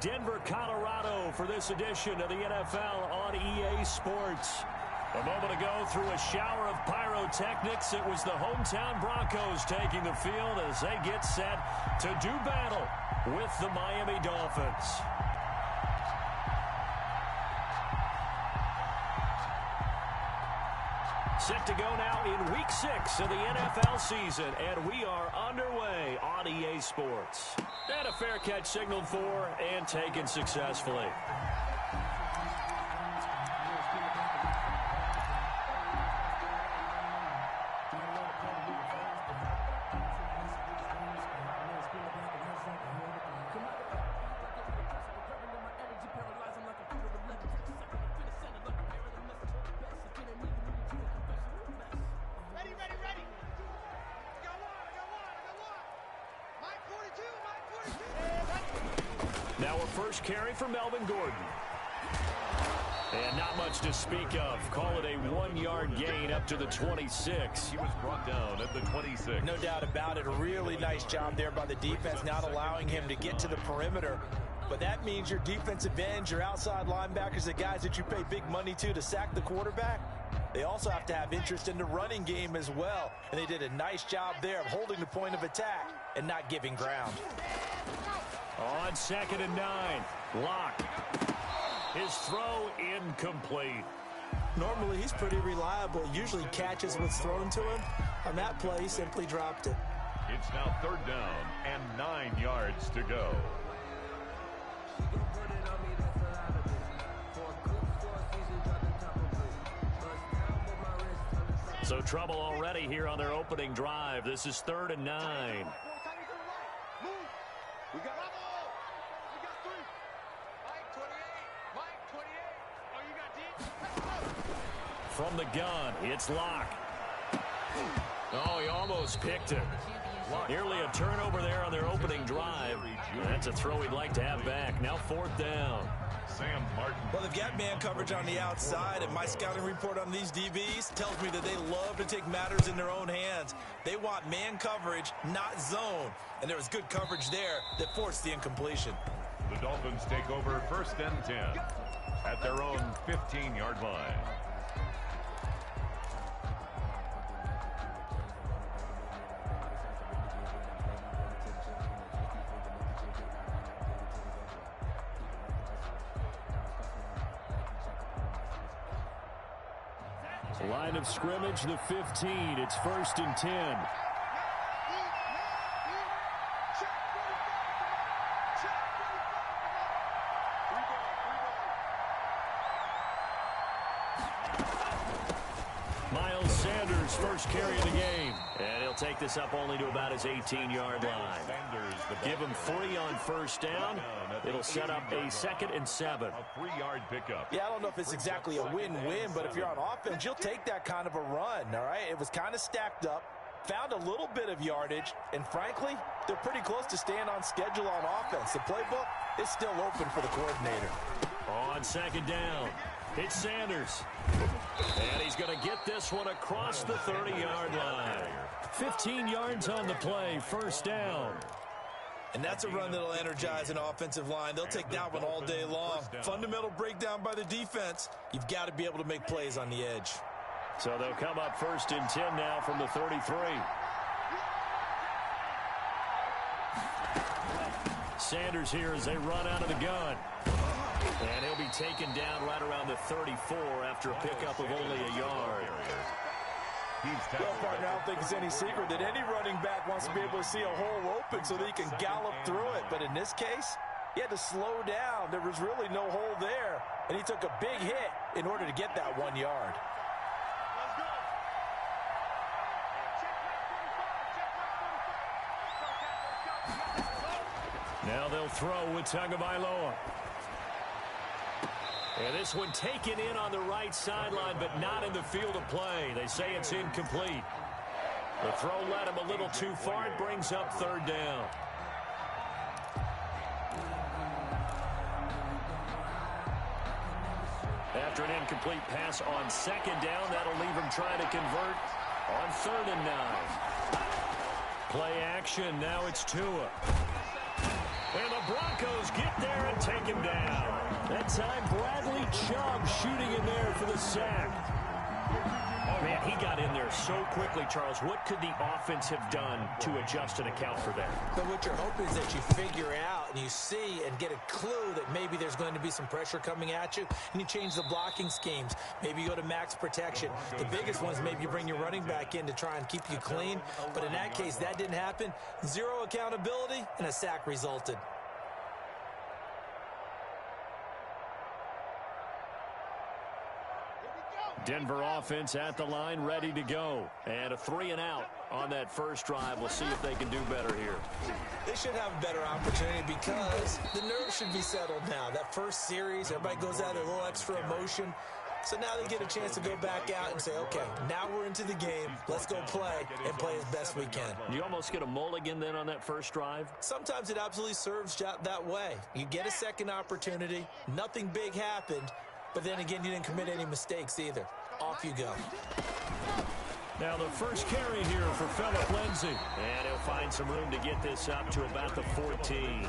Denver, Colorado for this edition of the NFL on EA Sports. A moment ago, through a shower of pyrotechnics, it was the hometown Broncos taking the field as they get set to do battle with the Miami Dolphins. Set to go now in Week 6 of the NFL season, and we are underway on EA Sports. And a fair catch signaled for and taken successfully. Now a first carry for Melvin Gordon. And not much to speak of. Call it a 1-yard gain up to the 26. He was brought down at the 26. No doubt about it. A really nice job there by the defense, not allowing him to get to the perimeter. But that means your defensive ends, your outside linebackers, the guys that you pay big money to sack the quarterback, they also have to have interest in the running game as well. And they did a nice job there of holding the point of attack and not giving ground. On 2nd and 9, Locke. His throw incomplete. Normally, he's pretty reliable. Usually catches what's thrown to him. On that play, he simply dropped it. It's now 3rd down and 9 yards to go. So trouble already here on their opening drive. This is 3rd and 9. From the gun, it's Locke. Oh, he almost picked it. Nearly a turnover there on their opening drive. That's a throw he'd like to have back. Now 4th down. Sam Martin. Well, they've got man coverage on the outside, and my scouting report on these DBs tells me that they love to take matters in their own hands. They want man coverage, not zone. And there was good coverage there that forced the incompletion. The Dolphins take over 1st and 10 at their own 15-yard line. Line of scrimmage, the 15. It's 1st and 10. Miles Sanders, first carry of the game. And he'll take this up only to about his 18-yard line. Give him 3 on 1st down. It'll set up a 2nd and 7. A 3-yard pickup. Yeah, I don't know if it's exactly a win-win, but if you're on offense, you'll take that kind of a run, all right? It was kind of stacked up, found a little bit of yardage, and frankly, they're pretty close to staying on schedule on offense. The playbook is still open for the coordinator. On 2nd down, it's Sanders. And he's going to get this one across the 30-yard line. 15 yards on the play, 1st down. And that's a run that'll energize an offensive line. They'll take that one all day long. Fundamental breakdown by the defense. You've got to be able to make plays on the edge. So they'll come up 1st and 10 now from the 33. Sanders here as they run out of the gun. And he'll be taken down right around the 34 after a pickup of only a yard. Well, partner, I don't think it's any secret that any running back wants to be able to see a hole open so that he can gallop through it. But in this case, he had to slow down. There was really no hole there. And he took a big hit in order to get that 1 yard. Now they'll throw with Tagovailoa. And this one taken in on the right sideline, but not in the field of play. They say it's incomplete. The throw led him a little too far. It brings up 3rd down. After an incomplete pass on 2nd down, that'll leave him trying to convert on 3rd and 9. Play action. Now it's Tua. And the Broncos get there and take the sack. Man, he got in there so quickly, Charles. What could the offense have done to adjust and account for that? But what you're hoping is that you figure out and you see and get a clue that maybe there's going to be some pressure coming at you, and you change the blocking schemes. Maybe you go to max protection. The biggest one is maybe you bring your running back in to try and keep you clean. But in that case, that didn't happen. Zero accountability, and a sack resulted. Denver offense at the line, ready to go. And a 3-and-out on that first drive. We'll see if they can do better here. They should have a better opportunity because the nerves should be settled now. That first series, everybody goes out with a little extra emotion. So now they get a chance to go back out and say, okay, now we're into the game. Let's go play and play as best we can. You almost get a mulligan then on that first drive? Sometimes it absolutely serves that way. You get a second opportunity. Nothing big happened. But then again, you didn't commit any mistakes either. Off you go. Now the first carry here for Phillip Lindsay. And he'll find some room to get this up to about the 14.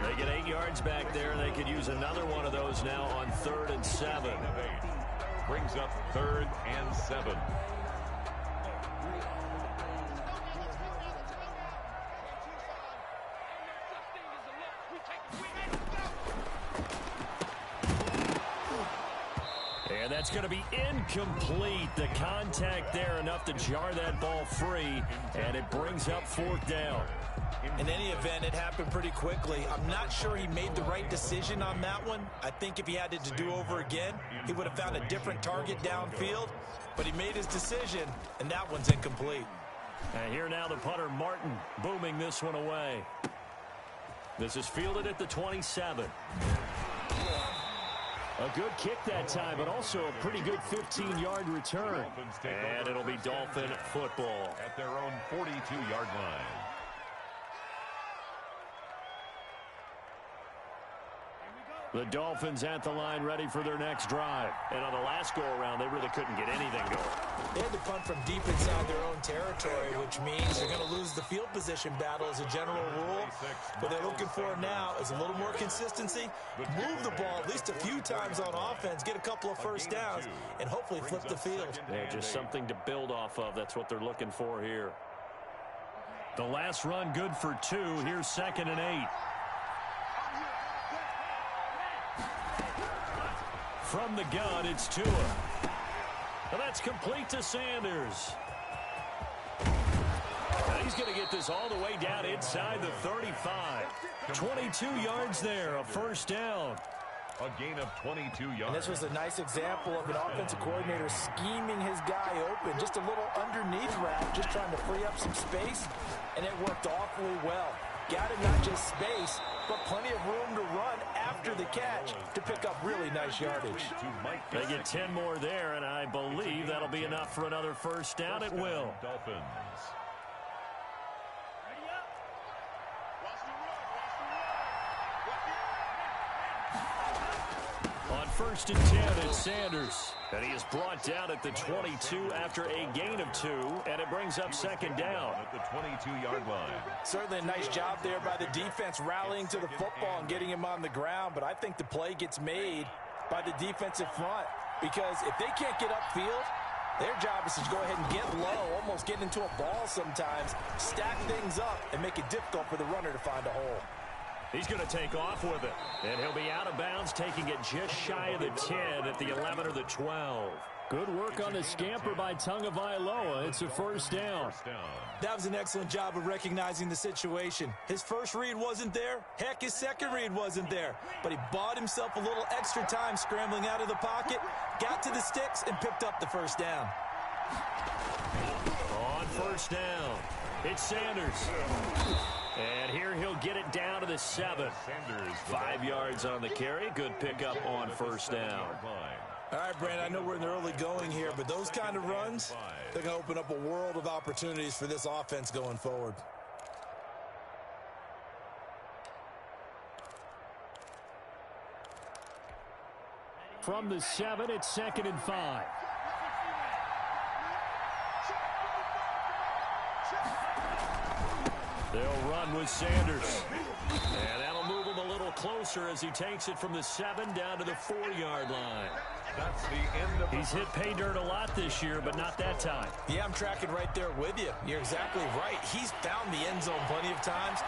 They get 8 yards back there. They could use another one of those now on 3rd and 7. Brings up 3rd and 7. And that's going to be incomplete. The contact there enough to jar that ball free, and it brings up 4th down. In any event, it happened pretty quickly. I'm not sure he made the right decision on that one. I think if he had it to do over again, he would have found a different target downfield. But he made his decision, and that one's incomplete. And here now the punter, Martin, booming this one away. This is fielded at the 27. A good kick that time, but also a pretty good 15-yard return. And it'll be Dolphin football at their own 42-yard line. The Dolphins at the line, ready for their next drive. And on the last go-around, they really couldn't get anything going. They had to punt from deep inside their own territory, which means they're going to lose the field position battle as a general rule. What they're looking for now is a little more consistency, move the ball at least a few times on offense, get a couple of first downs, and hopefully flip the field. Yeah, just something to build off of. That's what they're looking for here. The last run good for 2. Here's 2nd and 8. From the gun, it's Tua. And that's complete to Sanders. Now he's going to get this all the way down inside the 35. 22 yards there, a first down. A gain of 22 yards. And this was a nice example of an offensive coordinator scheming his guy open. Just a little underneath route, just trying to free up some space, and it worked awfully well. Got him not just space, but plenty of room to run after the catch to pick up really nice yardage. They get 10 more there, and I believe that'll be enough for another first down. It will. Dolphins. On 1st and 10, it's Sanders. And he is brought down at the 22 after a gain of 2, and it brings up 2nd down. At the 22-yard line. Certainly a nice job there by the defense rallying to the football and getting him on the ground, but I think the play gets made by the defensive front because if they can't get upfield, their job is to go ahead and get low, almost get into a ball sometimes, stack things up, and make it difficult for the runner to find a hole. He's going to take off with it, and he'll be out of bounds, taking it just shy of the 10 at the 11 or the 12. Good work on the scamper by Tagovailoa. It's a first down. That was an excellent job of recognizing the situation. His first read wasn't there. Heck, his second read wasn't there. But he bought himself a little extra time scrambling out of the pocket, got to the sticks, and picked up the first down. On first down, it's Sanders. And here he'll get it down to the 7. 5 yards on the carry. Good pickup on first down. All right, Brandon, I know we're in the early going here, but those kind of runs, they're going to open up a world of opportunities for this offense going forward. From the 7, it's 2nd and 5. They'll run with Sanders. And that'll move him a little closer as he takes it from the 7 down to the 4-yard line. That's the end of He's hit pay dirt a lot this year, but not that time. Yeah, I'm tracking right there with you. You're exactly right. He's found the end zone plenty of times.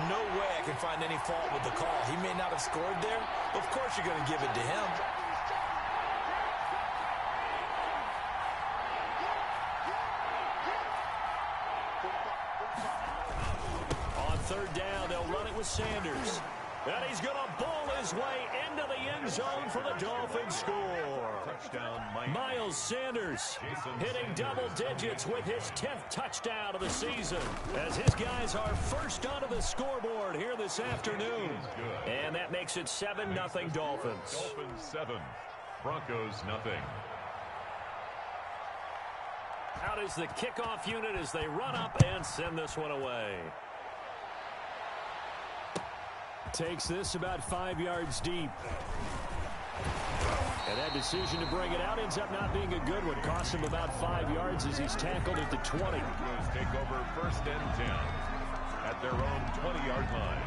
No way I can find any fault with the call. He may not have scored there, but of course you're going to give it to him. On 3rd down, they'll run it with Sanders. And he's going to bowl his way into the end zone for the Dolphins score. touchdown, Miles Sanders hitting double digits with his 10th touchdown of the season as his guys are first onto the scoreboard here this afternoon. And that makes it 7-0 Dolphins. Dolphins 7, Broncos nothing. Out is the kickoff unit as they run up and send this one away. Takes this about 5 yards deep. And that decision to bring it out ends up not being a good one. Costs him about 5 yards as he's tackled at the 20. Broncos take over 1st and 10 at their own 20-yard line.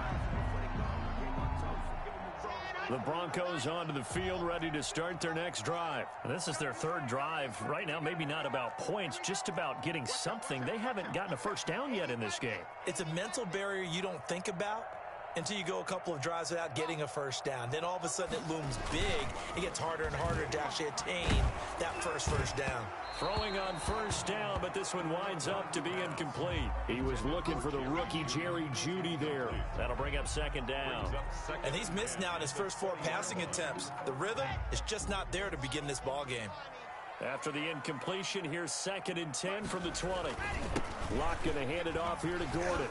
The Broncos onto the field, ready to start their next drive. This is their 3rd drive. Right now, maybe not about points, just about getting something. They haven't gotten a first down yet in this game. It's a mental barrier you don't think about until you go a couple of drives without getting a first down. Then all of a sudden it looms big. It gets harder and harder to actually attain that first down. Throwing on 1st down, but this one winds up to be incomplete. He was looking for the rookie Jerry Jeudy there. That'll bring up 2nd down. And he's missed now in his first 4 passing attempts. The rhythm is just not there to begin this ball game. After the incompletion, here's 2nd and 10 from the 20. Locke going to hand it off here to Gordon.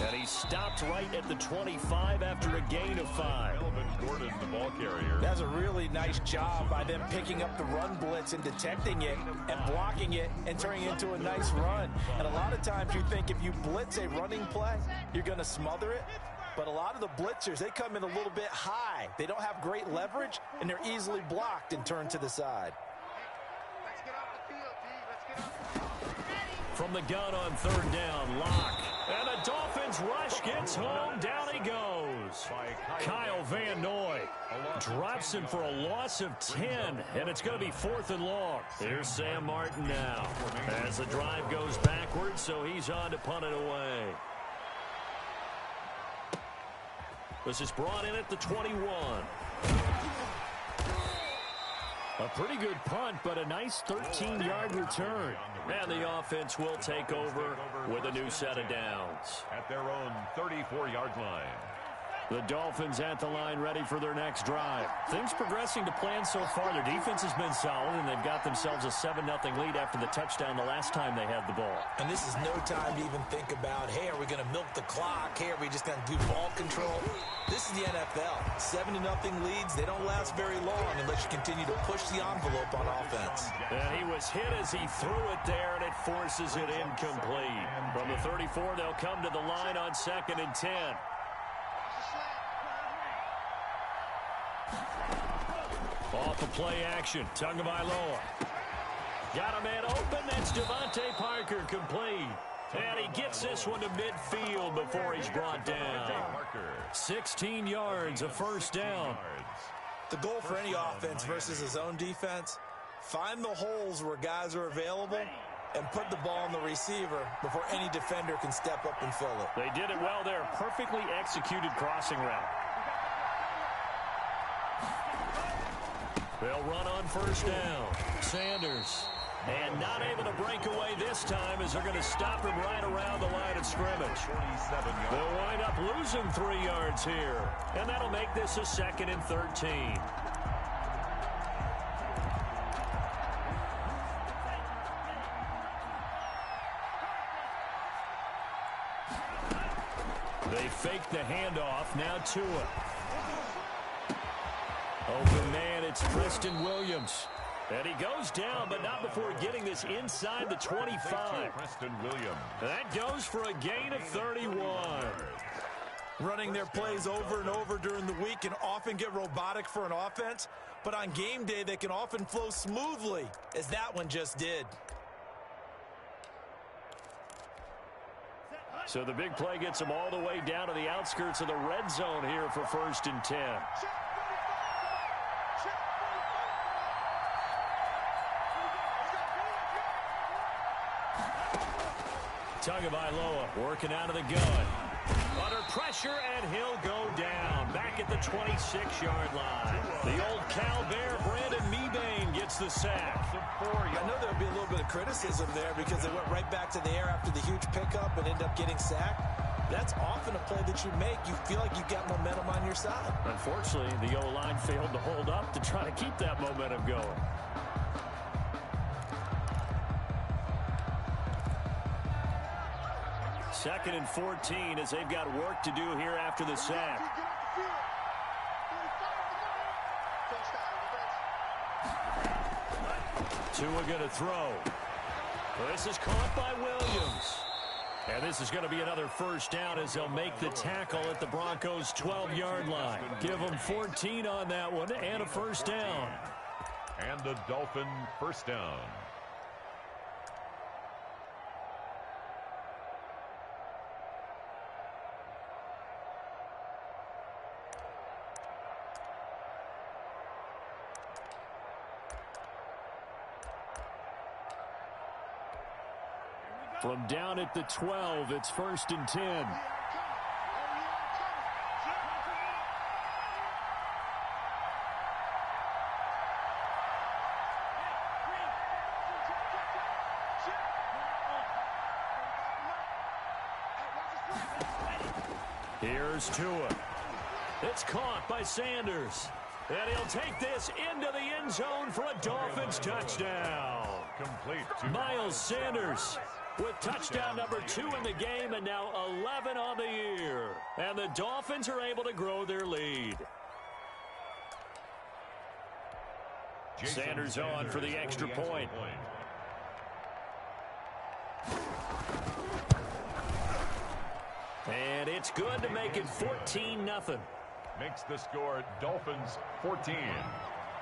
And he stopped right at the 25 after a gain of 5. Melvin Gordon, the ball carrier. That's a really nice job by them picking up the run blitz and detecting it and blocking it and turning it into a nice run. And a lot of times you think if you blitz a running play, you're going to smother it. But a lot of the blitzers, they come in a little bit high. They don't have great leverage, and they're easily blocked and turned to the side. From the gun on 3rd down, Locke. And the Dolphins rush gets home. Down he goes. Kyle Van Noy drops him for a loss of 10. And it's going to be 4th and long. Here's Sam Martin now. As the drive goes backwards, so he's on to punt it away. This is brought in at the 21. A pretty good punt, but a nice 13-yard return. And the offense will take over with a new set of downs. At their own 34-yard line. The Dolphins at the line ready for their next drive. Things progressing to plan so far. Their defense has been solid, and they've got themselves a 7-0 lead after the touchdown the last time they had the ball. And this is no time to even think about, hey, are we going to milk the clock? Hey, are we just going to do ball control? This is the NFL. 7-0 leads, they don't last very long unless you continue to push the envelope on offense. And he was hit as he threw it there, and it forces it incomplete. From the 34, they'll come to the line on 2nd and 10. Off the play action, Tagovailoa. Got a man open, that's Devontae Parker, complete. And he gets this one to midfield before he's brought down. 16 yards, a 1st down. The goal for any offense versus his own defense, find the holes where guys are available and put the ball on the receiver before any defender can step up and fill it. They did it well there, perfectly executed crossing route. They'll run on 1st down. Sanders. And not able to break away this time as they're going to stop him right around the line of scrimmage. They'll wind up losing 3 yards here. And that'll make this a 2nd and 13. They fake the handoff. Now Tua. Open man, it's Preston Williams. And he goes down, but not before getting this inside the 25. Preston Williams. That goes for a gain of 31. Running their plays over and over during the week can often get robotic for an offense, but on game day they can often flow smoothly, as that one just did. So the big play gets them all the way down to the outskirts of the red zone here for 1st and 10. Tagovailoa working out of the gun. Under pressure, and he'll go down. Back at the 26-yard line. The old Cal Bear, Brandon Mebane, gets the sack. I know there'll be a little bit of criticism there because they went right back to the air after the huge pickup and end up getting sacked. That's often a play that you make. You feel like you've got momentum on your side. Unfortunately, the O-line failed to hold up to try to keep that momentum going. Second and 14 as they've got work to do here after the sack. Tua going to throw. This is caught by Williams. And this is going to be another first down as they'll make the tackle at the Broncos' 12-yard line. Give them 14 on that one and a first down. And the Dolphin first down. From down at the 12, it's 1st and 10. Here's Tua. It's caught by Sanders. And he'll take this into the end zone for a Dolphins touchdown. Complete. Miles Sanders with touchdown number 2 in the game, and now 11 on the year. And the Dolphins are able to grow their lead. Sanders on for the extra point. And it's good to make it 14-0. Makes the score Dolphins 14,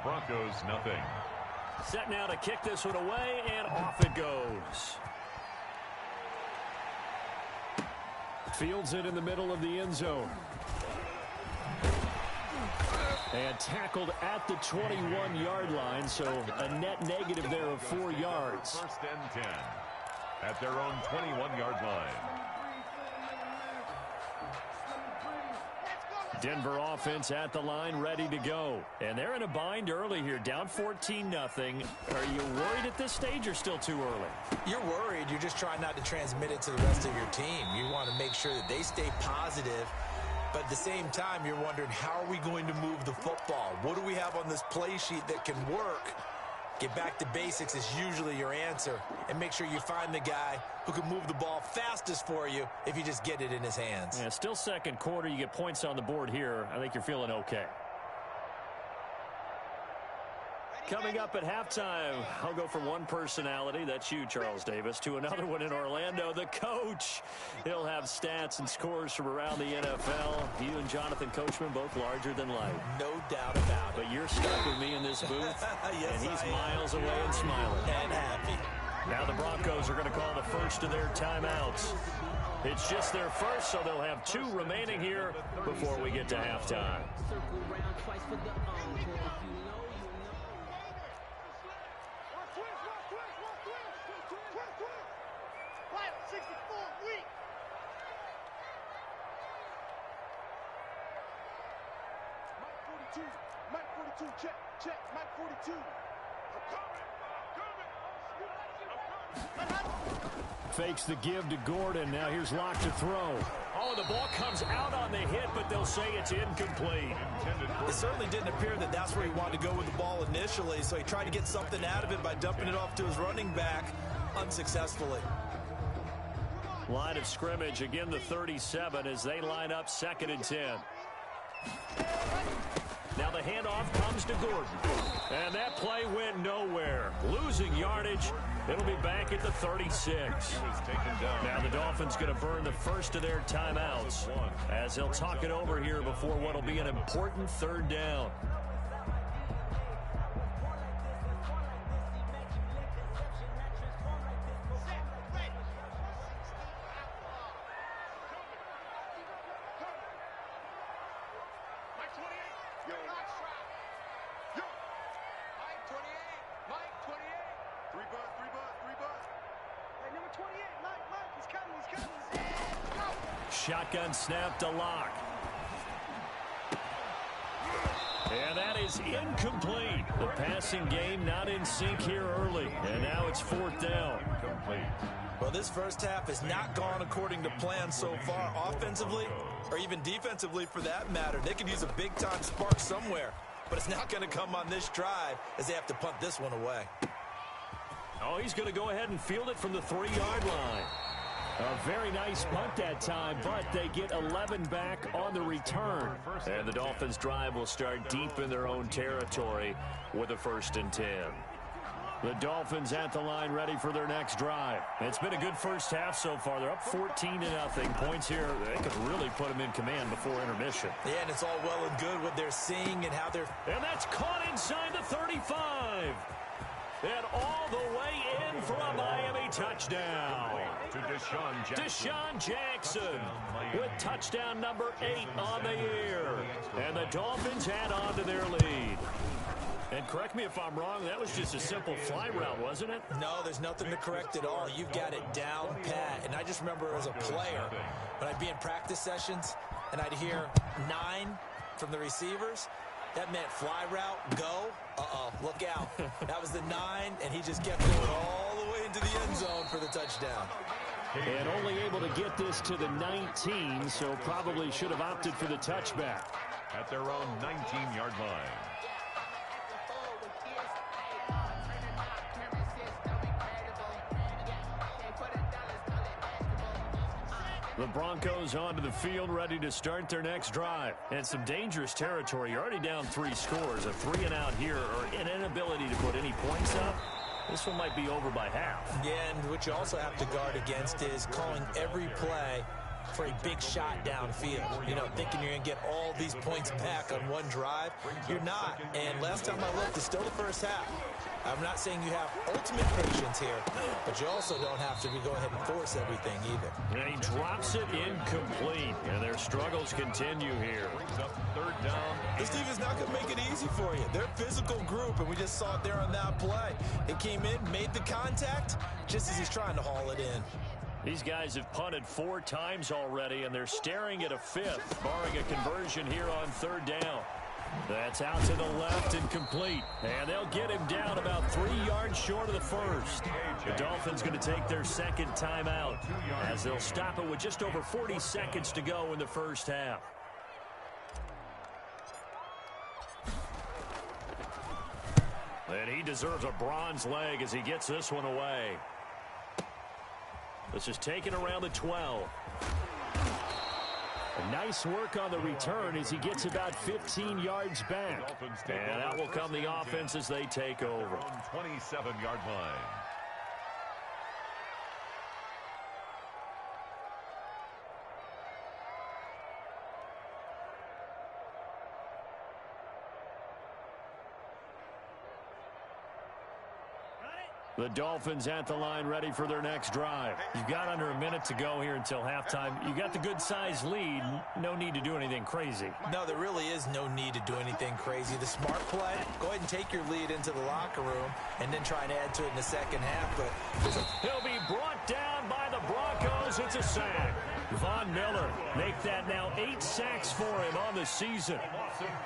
Broncos nothing. Set now to kick this one away, and off it goes. Fields it in the middle of the end zone. And tackled at the 21-yard line, so a net negative there of 4 yards. 1st and 10 at their own 21-yard line. Denver offense at the line, ready to go. And they're in a bind early here, down 14-0. Are you worried at this stage or still too early? You're worried. You're just trying not to transmit it to the rest of your team. You want to make sure that they stay positive. But at the same time, you're wondering, how are we going to move the football? What do we have on this play sheet that can work? Get back to basics is usually your answer. And make sure you find the guy who can move the ball fastest for you if you just get it in his hands. Yeah, still second quarter. You get points on the board here. I think you're feeling okay. Coming up at halftime, I'll go from one personality, that's you, Charles Davis, to another one in Orlando, the coach. He'll have stats and scores from around the NFL. You and Jonathan Coachman, both larger than life. No doubt about it. But you're stuck with me in this booth, yes, and he's miles away and smiling. And happy. Now the Broncos are going to call the first of their timeouts. It's just their first, so they'll have 2 remaining here before we get to halftime. Mike 42, check, Mike 42. I'm coming. Fakes the give to Gordon. Now here's Locke to throw. Oh, the ball comes out on the hit, but they'll say it's incomplete. It certainly didn't appear that that's where he wanted to go with the ball initially, so he tried to get something out of it by dumping it off to his running back unsuccessfully. Line of scrimmage, again the 37 as they line up 2nd and 10. Now the handoff comes to Gordon. And that play went nowhere. Losing yardage. It'll be back at the 36. Now the Dolphins going to burn the first of their timeouts as they'll talk it over here before what will be an important 3rd down. shotgun snap to Lock. And that is incomplete. The passing game not in sync here early. And now it's 4th down. Complete. Well, this first half has not gone according to plan so far offensively or even defensively for that matter. They could use a big-time spark somewhere, but it's not going to come on this drive as they have to punt this one away. Oh, he's going to go ahead and field it from the 3-yard line. A very nice punt that time, but they get 11 back on the return. And the Dolphins' drive will start deep in their own territory with a 1st and 10. The Dolphins at the line ready for their next drive. It's been a good first half so far. They're up 14-0. Points here, they could really put them in command before intermission. Yeah, and it's all well and good what they're seeing and how they're... And that's caught inside the 35. And all the way in for a Miami touchdown. To Deshaun Jackson with touchdown number 8 on the year. And the Dolphins add on to their lead. And correct me if I'm wrong, that was just a simple fly route, wasn't it? No, there's nothing to correct at all. You've got it down pat. And I just remember as a player, when I'd be in practice sessions and I'd hear 9 from the receivers, that meant fly route, go. Uh-oh, look out. That was the 9, and he just kept going all the way into the end zone for the touchdown. And only able to get this to the 19, so probably should have opted for the touchback. At their own 19-yard line. The Broncos onto the field, ready to start their next drive. And some dangerous territory. You're already down 3 scores. A 3-and-out here, or an inability to put any points up. This one might be over by half. Yeah, and what you also have to guard against is calling every play for a big shot downfield. You know, thinking you're going to get all these points back on one drive. You're not. And last time I looked, it's still the first half. I'm not saying you have ultimate patience here, but you also don't have to go ahead and force everything either. And he drops it incomplete, and their struggles continue here. Brings up 3rd down. This defense is not going to make it easy for you. They're a physical group, and we just saw it there on that play. It came in, made the contact, just as he's trying to haul it in. These guys have punted 4 times already, and they're staring at a 5th, barring a conversion here on 3rd down. That's out to the left and complete. And they'll get him down about 3 yards short of the first. The Dolphins going to take their 2nd timeout as they'll stop it with just over 40 seconds to go in the first half. And he deserves a bronze leg as he gets this one away. This is taken around the 12. Nice work on the return as he gets about 15 yards back. And that will come the offense as they take over. 27-yard line. The Dolphins at the line ready for their next drive. You've got under a minute to go here until halftime. You got the good-sized lead. No need to do anything crazy. No, there really is no need to do anything crazy. The smart play, go ahead and take your lead into the locker room and then try and add to it in the second half. But he'll be brought down by the Broncos. It's a sack. Von Miller make that now 8 sacks for him on the season.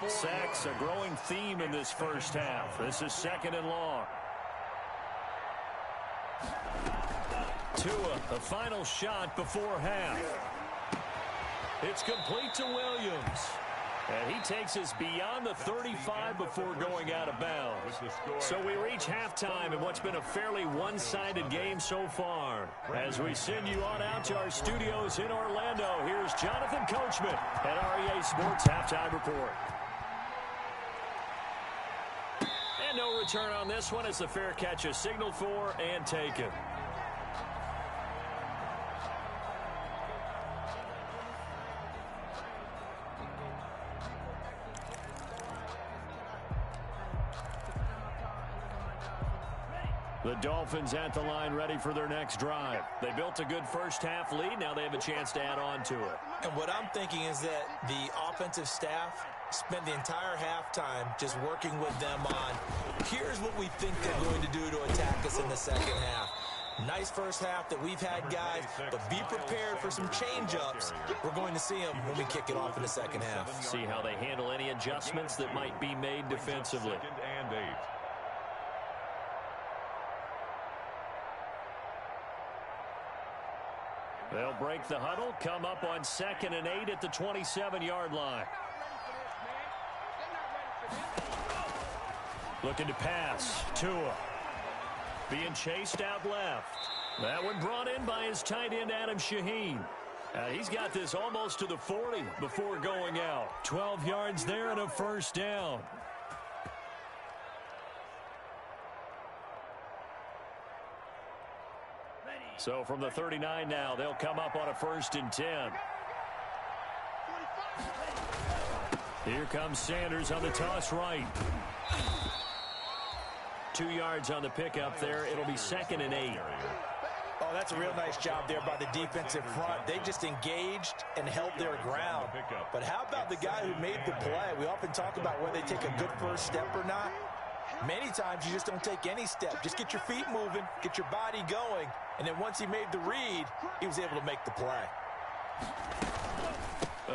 Sacks a growing theme in this first half. This is 2nd and long. Tua, a final shot before half. It's complete to Williams. And he takes us beyond the 35 before going out of bounds. So we reach halftime in what's been a fairly one-sided game so far. As we send you on out to our studios in Orlando, here's Jonathan Coachman at REA Sports Halftime Report. And no return on this one as the fair catch is signaled for and taken. The Dolphins at the line ready for their next drive. They built a good first half lead. Now they have a chance to add on to it. And what I'm thinking is that the offensive staff spent the entire halftime just working with them on, here's what we think they're going to do to attack us in the second half. Nice first half that we've had, guys, but be prepared for some change-ups. We're going to see them when we kick it off in the second half. See how they handle any adjustments that might be made defensively. 2nd and 8. They'll break the huddle, come up on 2nd and 8 at the 27-yard line. Looking to pass. Tua being chased out left. That one brought in by his tight end, Adam Shaheen. He's got this almost to the 40 before going out. 12 yards there and a first down. So from the 39 now, they'll come up on a 1st and 10. Here comes Sanders on the toss right. 2 yards on the pickup there. It'll be 2nd and 8. Oh, that's a real nice job there by the defensive front. They just engaged and held their ground. But how about the guy who made the play? We often talk about whether they take a good first step or not. Many times you just don't take any step. Just get your feet moving, get your body going, and then once he made the read, he was able to make the play.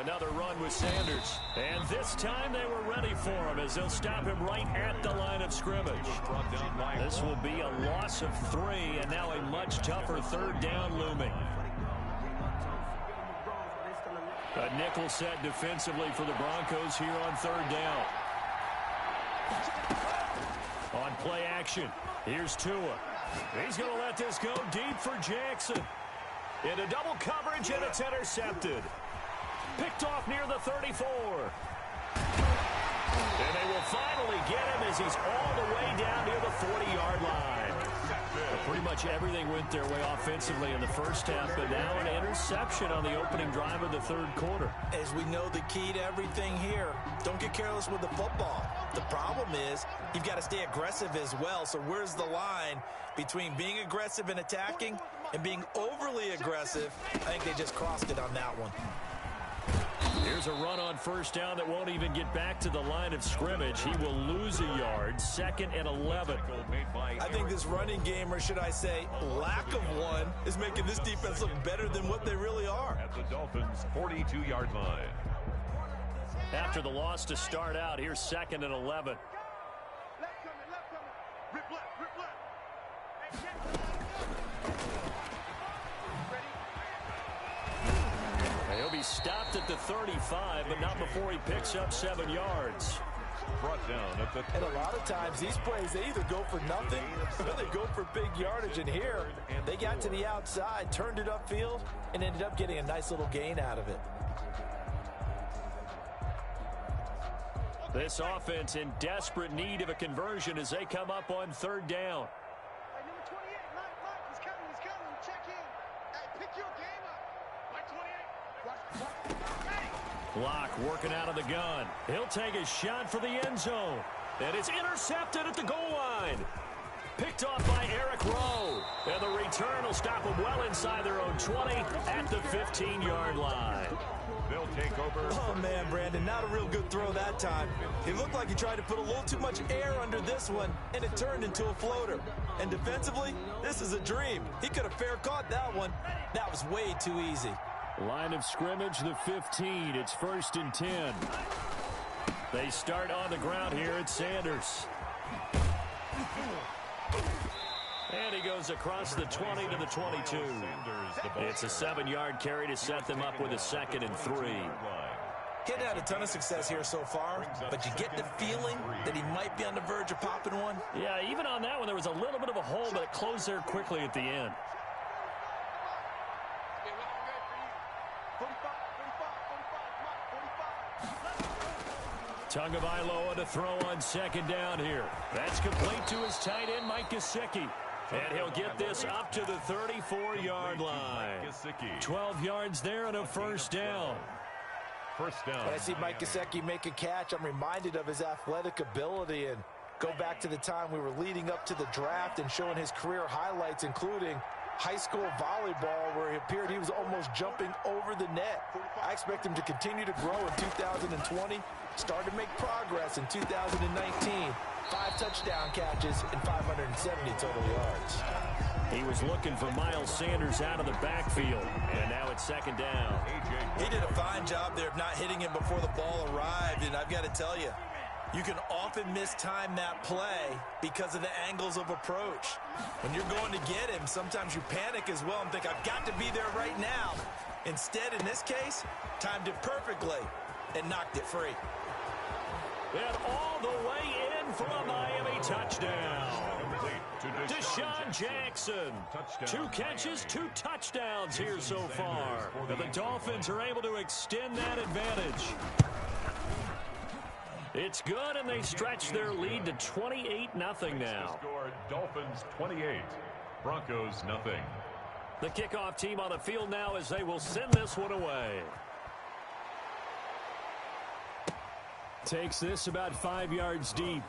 Another run with Sanders. And this time they were ready for him as they'll stop him right at the line of scrimmage. This will be a loss of 3 and now a much tougher 3rd down looming. A nickel set defensively for the Broncos here on 3rd down. On play action, here's Tua. He's going to let this go deep for Jackson. Into double coverage, and it's intercepted. Picked off near the 34. And they will finally get him as he's all the way down near the 40-yard line. Pretty much everything went their way offensively in the first half, but now an interception on the opening drive of the 3rd quarter. As we know, the key to everything here, don't get careless with the football. The problem is you've got to stay aggressive as well. So where's the line between being aggressive and attacking and being overly aggressive? I think they just crossed it on that one. Here's a run on 1st down that won't even get back to the line of scrimmage. He will lose a yard. 2nd and 11. I think this running game, or should I say lack of one, is making this defense look better than what they really are. At the Dolphins' 42-yard line. After the loss to start out, here's 2nd and 11. Left coming, left coming. Rip left, rip left. He'll be stopped at the 35, but not before he picks up 7 yards. Brought down at the 30. And a lot of times these plays, they either go for nothing or they go for big yardage. And here, they got to the outside, turned it upfield, and ended up getting a nice little gain out of it. This offense in desperate need of a conversion as they come up on 3rd down. Hey, number 28, Mike, he's coming, check in. Hey, pick your game up. Mike 28. Hey. Locke working out of the gun. He'll take a shot for the end zone. And it's intercepted at the goal line. Picked off by Eric Rowe. And the return will stop them well inside their own 20 at the 15-yard line. They'll take over. Oh, man, Brandon, not a real good throw that time. It looked like he tried to put a little too much air under this one, and it turned into a floater. And defensively, this is a dream. He could have fair caught that one. That was way too easy. Line of scrimmage, the 15. It's 1st and 10. They start on the ground here at Sanders. And he goes across the 20 to the 22. It's a 7-yard carry to set them up with a 2nd and 3. He hadn't had a ton of success here so far, but you get the feeling that he might be on the verge of popping one. Yeah, even on that one, there was a little bit of a hole, but it closed there quickly at the end. 45. Tagovailoa to throw on 2nd down here. That's complete to his tight end, Mike Gesicki. And he'll get this up to the 34-yard line. 12 yards there and a 1st down. First down. When I see Mike Gesicki make a catch, I'm reminded of his athletic ability and go back to the time we were leading up to the draft and showing his career highlights, including high school volleyball, where it appeared he was almost jumping over the net. I expect him to continue to grow in 2020, start to make progress in 2019. 5 touchdown catches and 570 total yards. He was looking for Miles Sanders out of the backfield, and now it's second down. He did a fine job there of not hitting him before the ball arrived, and I've got to tell you, you can often mistime that play because of the angles of approach. When you're going to get him, sometimes you panic as well and think, I've got to be there right now. Instead, in this case, timed it perfectly and knocked it free. And all the way in for a Miami touchdown. Deshaun Jackson. 2 catches, 2 touchdowns here so far. And the Dolphins are able to extend that advantage. It's good, and they stretch their lead to 28-0 now. Score Dolphins 28, Broncos nothing. The kickoff team on the field now as they will send this one away. Takes this about 5 yards deep.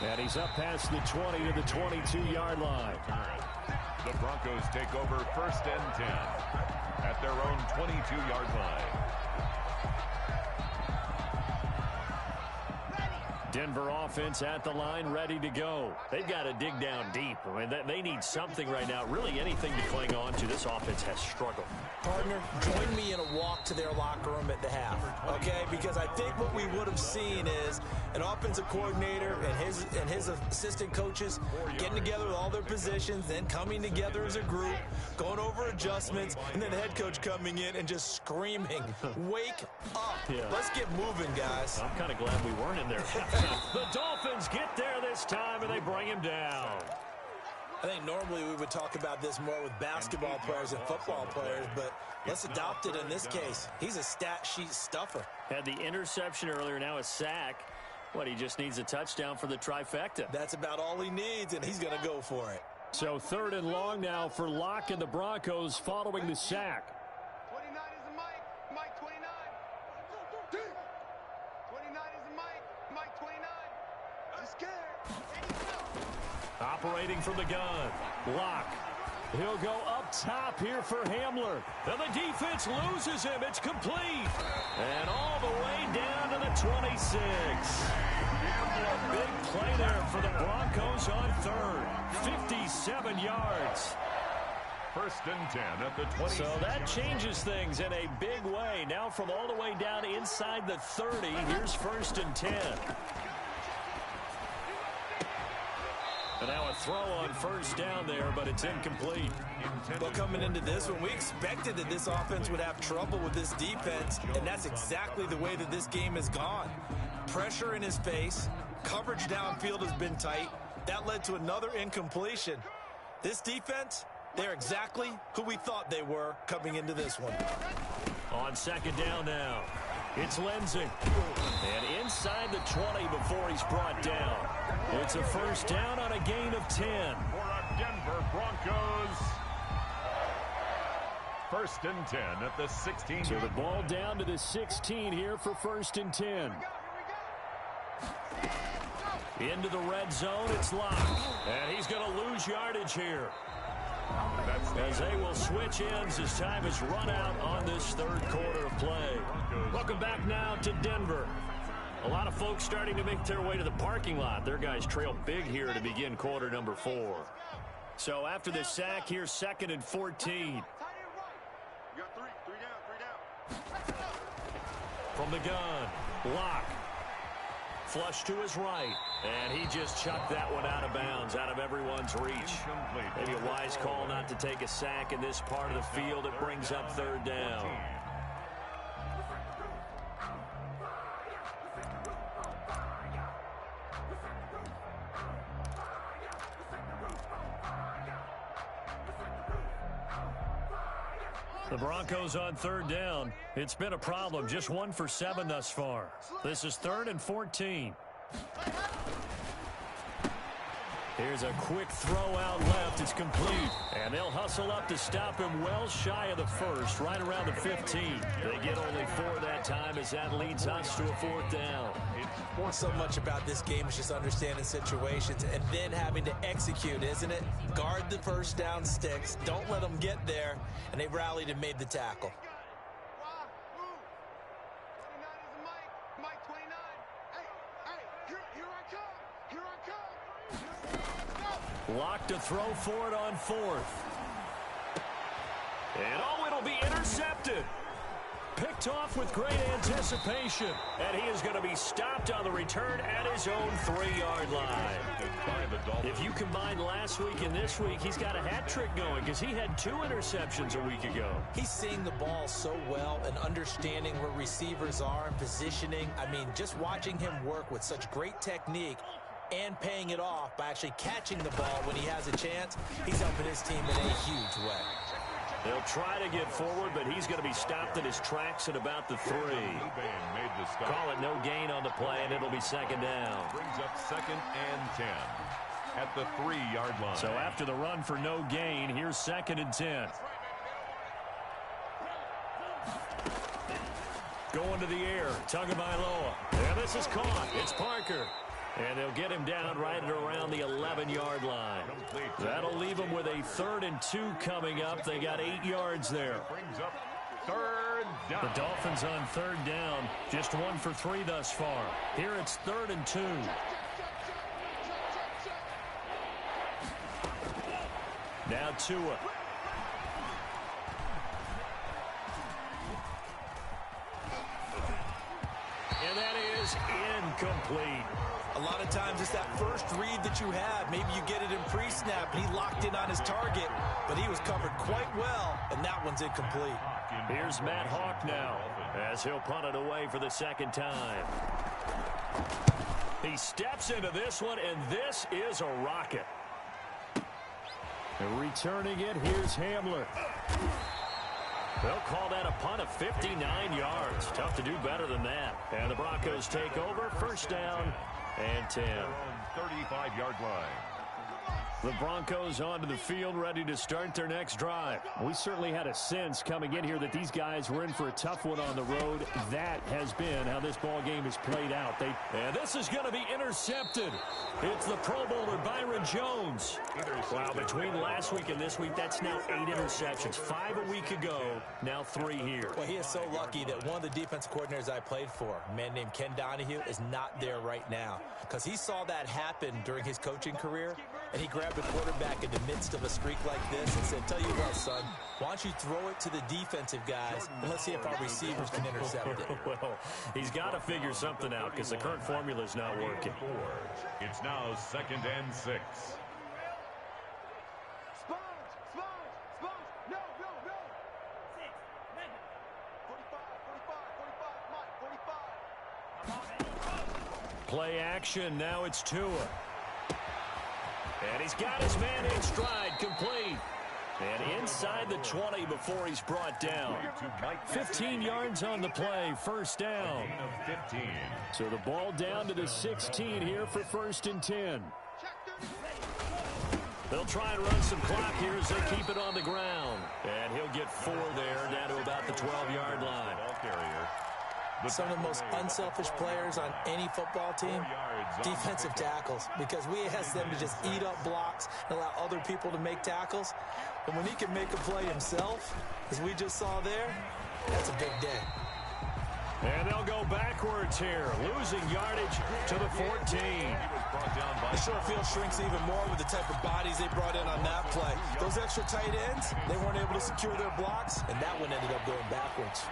And he's up past the 20 to the 22-yard line. The Broncos take over 1st and 10 at their own 22-yard line. Denver offense at the line, ready to go. They've got to dig down deep. I mean, they need something right now, really anything to cling on to. This offense has struggled. Partner, join me in a walk to their locker room at the half, okay? Because I think what we would have seen is an offensive coordinator and his assistant coaches getting together with all their positions, then coming together as a group, going over adjustments, and then the head coach coming in and just screaming, wake up. Yeah. Let's get moving, guys. I'm kind of glad we weren't in there. The Dolphins get there this time, and they bring him down. I think normally we would talk about this more with basketball players and football players, but let's adopt it in this case. He's a stat sheet stuffer. Had the interception earlier, now a sack. What, he just needs a touchdown for the trifecta. That's about all he needs, and he's going to go for it. So 3rd and long now for Locke and the Broncos following the sack. 29 is the Mike. Mike 29. 29 is the Mike. Mike 29. I'm scared. Operating from the gun. Locke. He'll go up top here for Hamler. And the defense loses him. It's complete. And all the way down to the 26. A big play there for the Broncos on 3rd. 57 yards. 1st and 10 at the 20. So that changes things in a big way. Now from all the way down inside the 30, here's 1st and 10. And now a throw on 1st down there, but it's incomplete. Well, coming into this one, we expected that this offense would have trouble with this defense, and that's exactly the way that this game has gone. Pressure in his face, coverage downfield has been tight. That led to another incompletion. This defense, they're exactly who we thought they were coming into this one. On 2nd down now, it's Lindsay. And inside the 20 before he's brought down. It's a 1st down on a gain of 10. For our Denver Broncos. 1st and 10 at the 16. So the ball down to the 16 here for 1st and 10. Into the red zone, it's Locke. And he's going to lose yardage here. As they will switch ends as time has run out on this 3rd quarter of play. Welcome back now to Denver. A lot of folks starting to make their way to the parking lot. Their guys trail big here to begin quarter number 4. So after the sack, here's 2nd and 14. You got three down. From the gun, Locke. Flush to his right. And he just chucked that one out of bounds, out of everyone's reach. Maybe a wise call not to take a sack in this part of the field. It brings up 3rd down. The Broncos on 3rd down. It's been a problem. Just 1 for 7 thus far. This is 3rd and 14. Here's a quick throw out left. It's complete. And they'll hustle up to stop him well shy of the 1st, right around the 15. They get only 4 that time as that leads us to a 4th down. So much about this game is just understanding situations and then having to execute, isn't it? Guard the 1st down sticks. Don't let them get there. And they rallied and made the tackle. 29 is the Mike. Mike 29. Hey, here I come. Locked to throw for it on fourth. And it'll be intercepted. Picked off with great anticipation. And he is going to be stopped on the return at his own 3-yard line. If you combine last week and this week, he's got a hat trick going because he had 2 interceptions a week ago. He's seeing the ball so well and understanding where receivers are and positioning. I mean, just watching him work with such great technique and paying it off by actually catching the ball when he has a chance, he's helping his team in a huge way. They'll try to get forward, but he's going to be stopped in his tracks at about the 3. Call it no gain on the play, and it'll be second down. Brings up 2nd and 10 at the 3-yard line. So after the run for no gain, here's 2nd and 10. Going to the air, Tagovailoa. Yeah, this is caught. It's Parker. And they'll get him down right at around the 11-yard line. That'll leave him with a 3rd and 2 coming up. They got 8 yards there. Brings up 3rd down. The Dolphins on 3rd down. Just 1 for 3 thus far. Here it's 3rd and 2. Now Tua. And that is incomplete. A lot of times it's that first read that you have. Maybe you get it in pre-snap, and he locked in on his target, but he was covered quite well, and that one's incomplete. Here's Matt Hawk now, as he'll punt it away for the 2nd time. He steps into this one, and this is a rocket. And returning it, here's Hamler. They'll call that a punt of 59 yards. Tough to do better than that. And the Broncos take over, 1st down and 10. 35-yard line. The Broncos onto the field, ready to start their next drive. We certainly had a sense coming in here that these guys were in for a tough one on the road. That has been how this ball game has played out. And this is going to be intercepted. It's the Pro Bowler Byron Jones. Wow, between last week and this week, that's now 8 interceptions. 5 a week ago, now 3 here. Well, he is so lucky that one of the defense coordinators I played for, a man named Ken Donahue, is not there right now. Because he saw that happen during his coaching career, and he grabbed the quarterback in the midst of a streak like this and said, tell you what, son, why don't you throw it to the defensive guys, and let's see if our receivers can intercept it. Well, he's got to figure something out because the current formula is not working. It's now 2nd and 6. No. 6, 45, Play action. Now it's Tua. And he's got his man in stride, complete. And inside the 20 before he's brought down. 15 yards on the play, 1st down. 15. So the ball down to the 16 here for 1st and 10. They'll try and run some clock here as they keep it on the ground. And he'll get 4 there, down to about the 12-yard line. Ball carrier. Some of the most unselfish players on any football team, defensive tackles, because we ask them to just eat up blocks and allow other people to make tackles. But when he can make a play himself, as we just saw there, that's a big day. And they'll go backwards here, losing yardage to the 14. The short field shrinks even more with the type of bodies they brought in on that play. Those extra tight ends, they weren't able to secure their blocks, and that one ended up going backwards.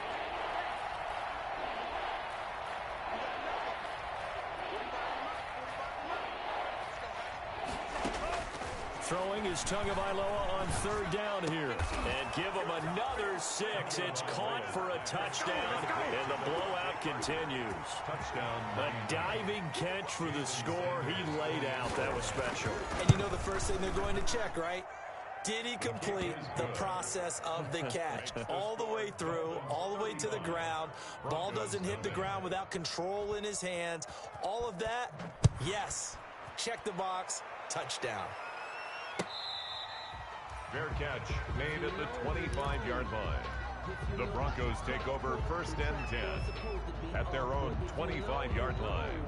Throwing is Tagovailoa on 3rd down here. And give him another 6. It's caught for a touchdown, and the blowout continues. Touchdown. A diving catch for the score. He laid out. That was special. And you know the first thing they're going to check, right? Did he complete the process of the catch? All the way through, all the way to the ground. Ball doesn't hit the ground without control in his hands. All of that, yes. Check the box, touchdown. Fair catch made at the 25-yard line. The Broncos take over 1st and 10 at their own 25-yard line.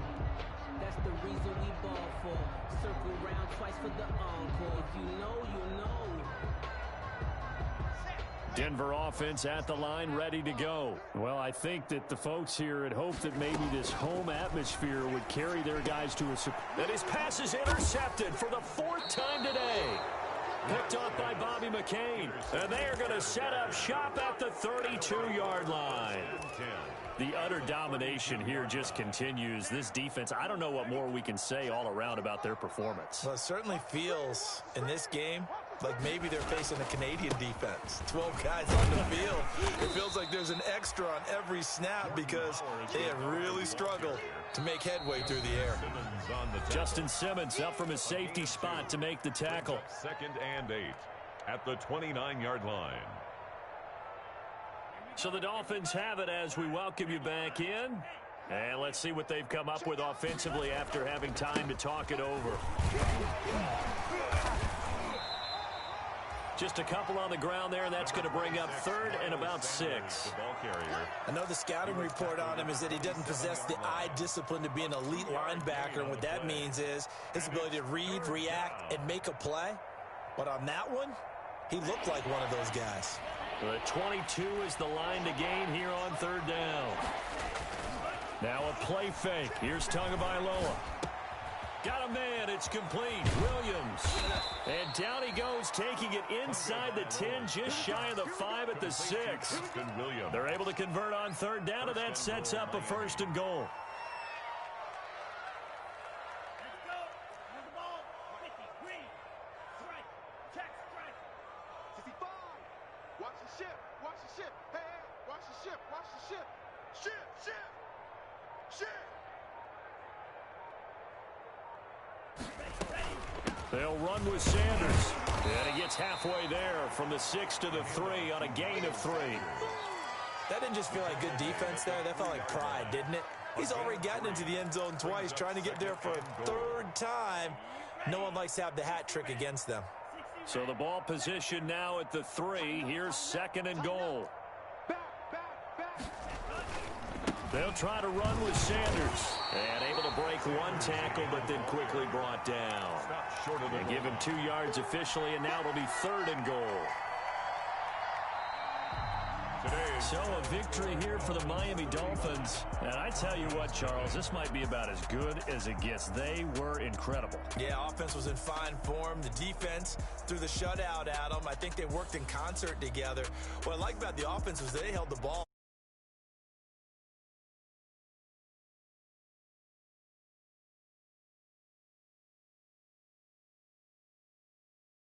That's the reason we ball for. Circle round twice for the encore. If you know, you know. Denver offense at the line, ready to go. Well, I think that the folks here had hoped that maybe this home atmosphere would carry their guys to a... And his pass is intercepted for the 4th time today. Picked off by Bobby McCain. And they are going to set up shop at the 32-yard line. The utter domination here just continues. This defense, I don't know what more we can say all around about their performance. Well, it certainly feels in this game like maybe they're facing a Canadian defense. 12 guys on the field. It feels like there's an extra on every snap because they have really struggled to make headway through the air. Justin Simmons up from his safety spot to make the tackle. 2nd and 8 at the 29-yard line. So the Dolphins have it as we welcome you back in. And let's see what they've come up with offensively after having time to talk it over. Just a couple on the ground there, and that's going to bring up 3rd and about 6. I know the scouting report on him is that he doesn't possess the eye discipline to be an elite linebacker. And what that means is his ability to read, react, and make a play. But on that one, he looked like one of those guys. The 22 is the line to gain here on 3rd down. Now a play fake. Here's Tagovailoa. Got a man. It's complete. Williams. And down he goes, taking it inside the 10, just shy of the 5 at the 6. They're able to convert on 3rd down, and that sets up a 1st and goal. They'll run with Sanders. And he gets halfway there from the 6 to the 3 on a gain of 3. That didn't just feel like good defense there. That felt like pride, didn't it? He's already gotten into the end zone twice, trying to get there for a 3rd time. No one likes to have the hat trick against them. So the ball position now at the 3. Here's 2nd and goal. They'll try to run with Sanders. And able to break one tackle, but then quickly brought down. And give him 2 yards officially, and now it'll be 3rd and goal. So a victory here for the Miami Dolphins. And I tell you what, Charles, this might be about as good as it gets. They were incredible. Yeah, offense was in fine form. The defense threw the shutout at them. I think they worked in concert together. What I like about the offense was they held the ball.